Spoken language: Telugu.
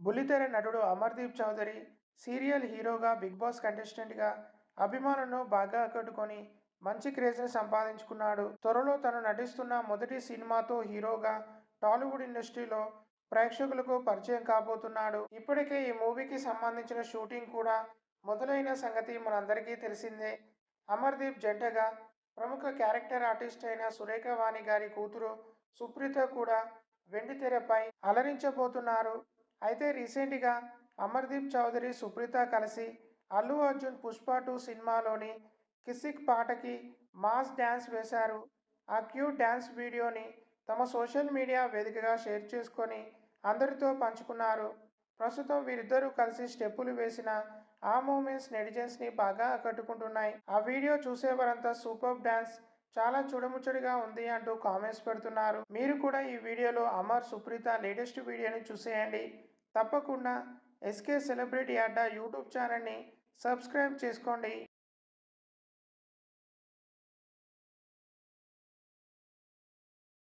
బుల్లితెర నటుడు అమర్దీప్ చౌదరి సీరియల్ హీరోగా, బిగ్ బాస్ కంటెస్టెంట్గా అభిమానులను బాగా ఆకట్టుకొని మంచి క్రేజ్ని సంపాదించుకున్నాడు. త్వరలో తను నటిస్తున్న మొదటి సినిమాతో హీరోగా టాలీవుడ్ ఇండస్ట్రీలో ప్రేక్షకులకు పరిచయం కాబోతున్నాడు. ఇప్పటికే ఈ మూవీకి సంబంధించిన షూటింగ్ కూడా మొదలైన సంగతి మనందరికీ తెలిసిందే. అమర్దీప్ జంటగా ప్రముఖ క్యారెక్టర్ ఆర్టిస్ట్ అయిన సురేఖ వాణి గారి కూతురు సుప్రీత కూడా వెండితెరపై అలరించబోతున్నారు. అయితే రీసెంట్గా అమర్దీప్ చౌదరి, సుప్రీత కలిసి అల్లు అర్జున్ పుష్ప 2 సినిమాలోని కిసిక్ పాటకి మాస్ డ్యాన్స్ వేశారు. ఆ క్యూట్ డ్యాన్స్ వీడియోని తమ సోషల్ మీడియా వేదికగా షేర్ చేసుకొని అందరితో పంచుకున్నారు. ప్రస్తుతం వీరిద్దరూ కలిసి స్టెప్పులు వేసిన ఆ మూమెంట్స్ నెటిజన్స్ని బాగా ఆకట్టుకుంటున్నాయి. ఆ వీడియో చూసేవారంతా సూపర్ డ్యాన్స్, చాలా చూడముచ్చటగా ఉంది అంటూ కామెంట్స్ పెడుతున్నారు. మీరు కూడా ఈ వీడియోలో అమర్, సుప్రీత లేటెస్ట్ వీడియోని చూసేయండి. తప్పకుండా ఎస్కే సెలబ్రిటీ అడ్డా యూట్యూబ్ ఛానల్ని సబ్స్క్రైబ్ చేసుకోండి.